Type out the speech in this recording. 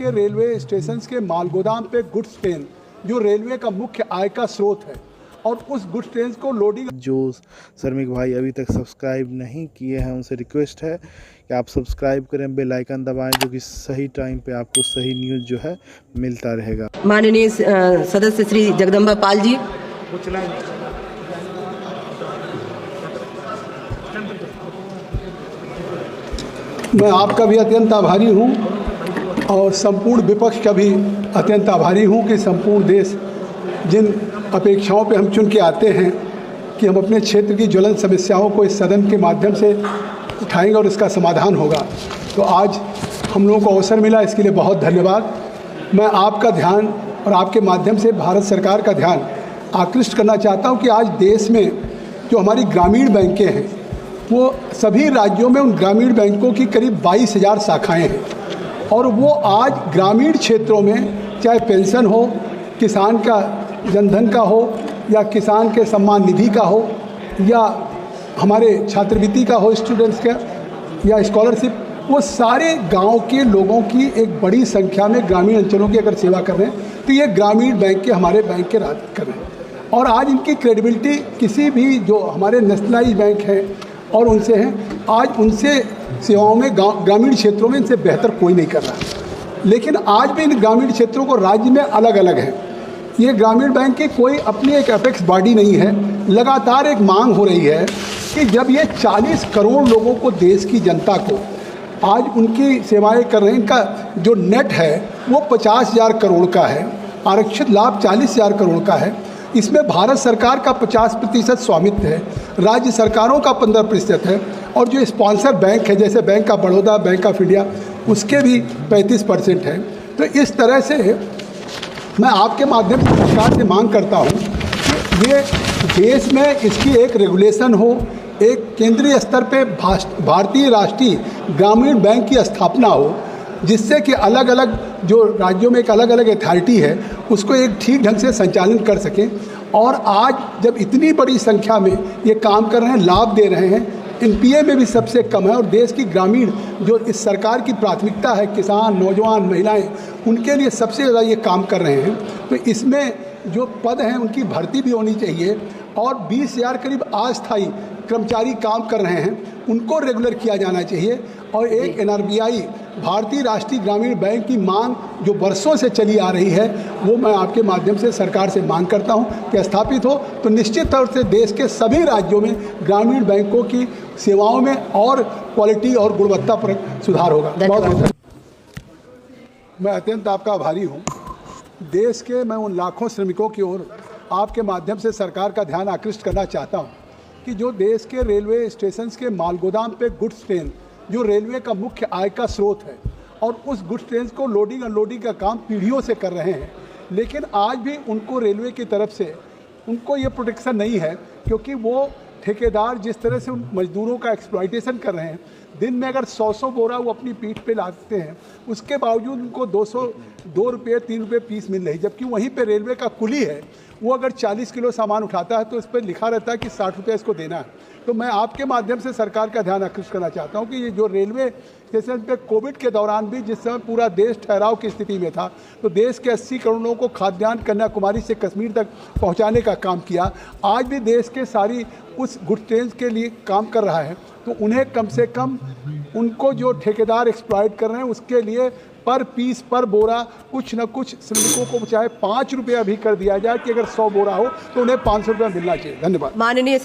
के railway station के मालगोदाम पे गुड्स ट्रेन जो रेलवे का मुख्य आय का स्रोत है और उस गुड्स ट्रेन को लोडिंग जो श्रमिक भाई अभी तक सब्सक्राइब नहीं किए हैं उनसे रिक्वेस्ट है कि आप सब्सक्राइब करें, बेल आइकन दबाएं, जो कि सही टाइम पे आपको सही न्यूज़ जो है मिलता रहेगा। माननीय सदस्य श्री जगदम्बा पाल जी। मैं आपका भी अत्यंत आभारी हूं और संपूर्ण विपक्ष का भी अत्यंत आभारी हूं कि संपूर्ण देश जिन अपेक्षाओं पे हम चुन के आते हैं कि हम अपने क्षेत्र की ज्वलंत समस्याओं को इस सदन के माध्यम से उठाएंगे और इसका समाधान होगा, तो आज हम लोगों को अवसर मिला, इसके लिए बहुत धन्यवाद। मैं आपका ध्यान और आपके माध्यम से भारत सरकार का ध्यान आकृष्ट करना चाहता हूं कि आज देश में जो हमारी ग्रामीण बैंकें हैं वो सभी राज्यों में उन ग्रामीण बैंकों की करीब 22,000 शाखाएँ हैं और वो आज ग्रामीण क्षेत्रों में चाहे पेंशन हो, किसान का जनधन का हो या किसान के सम्मान निधि का हो या हमारे छात्रवृत्ति का हो स्टूडेंट्स का या स्कॉलरशिप, वो सारे गांव के लोगों की एक बड़ी संख्या में ग्रामीण अंचलों की अगर सेवा कर रहे हैं तो ये ग्रामीण बैंक के हमारे बैंक के राज कर रहे हैं और आज इनकी क्रेडिबिलिटी किसी भी जो हमारे नेशनलाइज बैंक हैं और उनसे हैं, आज उनसे सेवाओं में ग्रामीण क्षेत्रों में इनसे बेहतर कोई नहीं कर रहा। लेकिन आज भी इन ग्रामीण क्षेत्रों को राज्य में अलग अलग है। ये ग्रामीण बैंक की कोई अपनी एक अपेक्स बॉडी नहीं है। लगातार एक मांग हो रही है कि जब ये 40 करोड़ लोगों को, देश की जनता को आज उनकी सेवाएं कर रहे हैं, इनका जो नेट है वो 50,000 करोड़ का है, आरक्षित लाभ 40,000 करोड़ का है। इसमें भारत सरकार का 50% स्वामित्व है, राज्य सरकारों का 15% है और जो स्पॉन्सर बैंक है जैसे bank of Baroda, bank of India, उसके भी 35% है। तो इस तरह से मैं आपके माध्यम से सरकार से मांग करता हूँ कि ये देश में इसकी एक रेगुलेशन हो, एक केंद्रीय स्तर पे भारतीय राष्ट्रीय ग्रामीण बैंक की स्थापना हो, जिससे कि अलग अलग जो राज्यों में एक अलग अलग अथॉरिटी है उसको एक ठीक ढंग से संचालन कर सकें। और आज जब इतनी बड़ी संख्या में ये काम कर रहे हैं, लाभ दे रहे हैं, एनपीए में भी सबसे कम है और देश की ग्रामीण जो इस सरकार की प्राथमिकता है, किसान, नौजवान, महिलाएं, उनके लिए सबसे ज़्यादा ये काम कर रहे हैं, तो इसमें जो पद हैं उनकी भर्ती भी होनी चाहिए और 20,000 करीब अस्थायी कर्मचारी काम कर रहे हैं, उनको रेगुलर किया जाना चाहिए। और एक एनआरबीआई भारतीय राष्ट्रीय ग्रामीण बैंक की मांग जो वर्षों से चली आ रही है, वो मैं आपके माध्यम से सरकार से मांग करता हूं कि स्थापित हो, तो निश्चित तौर से देश के सभी राज्यों में ग्रामीण बैंकों की सेवाओं में और क्वालिटी और गुणवत्ता पर सुधार होगा। बहुत मैं अत्यंत आपका आभारी हूँ। देश के मैं उन लाखों श्रमिकों की ओर आपके माध्यम से सरकार का ध्यान आकृष्ट करना चाहता हूँ कि जो देश के रेलवे स्टेशन के मालगोदाम पे गुड्स ट्रेन जो रेलवे का मुख्य आय का स्रोत है और उस गुड्स ट्रेन को लोडिंग अनलोडिंग का काम पीढ़ियों से कर रहे हैं, लेकिन आज भी उनको रेलवे की तरफ से उनको ये प्रोटेक्शन नहीं है, क्योंकि वो ठेकेदार जिस तरह से उन मजदूरों का एक्सप्लॉइटेशन कर रहे हैं, दिन में अगर 100 बोरा वो अपनी पीठ पे लाते हैं, उसके बावजूद उनको 2 रुपये 3 रुपये फीस मिल रही, जबकि वहीं पे रेलवे का कुली है, वो अगर 40 किलो सामान उठाता है तो इस पर लिखा रहता है कि 60 रुपये इसको देना है। तो मैं आपके माध्यम से सरकार का ध्यान आकृष्ट करना चाहता हूँ कि ये जो रेलवे स्टेशन पे कोविड के दौरान भी जिस समय पूरा देश ठहराव की स्थिति में था, तो देश के 80 करोड़ लोगों को खाद्यान्न कन्याकुमारी से कश्मीर तक पहुँचाने का काम किया। आज भी देश के सारी उस गुड्स ट्रेन के लिए काम कर रहा है, तो उन्हें कम से कम उनको जो ठेकेदार एक्सप्लॉइट कर रहे हैं उसके लिए पर पीस पर बोरा कुछ न कुछ श्रमिकों को चाहे 5 रुपये भी कर दिया जाए कि अगर 100 बोरा हो तो उन्हें 500 रुपया मिलना चाहिए। धन्यवाद। माननीय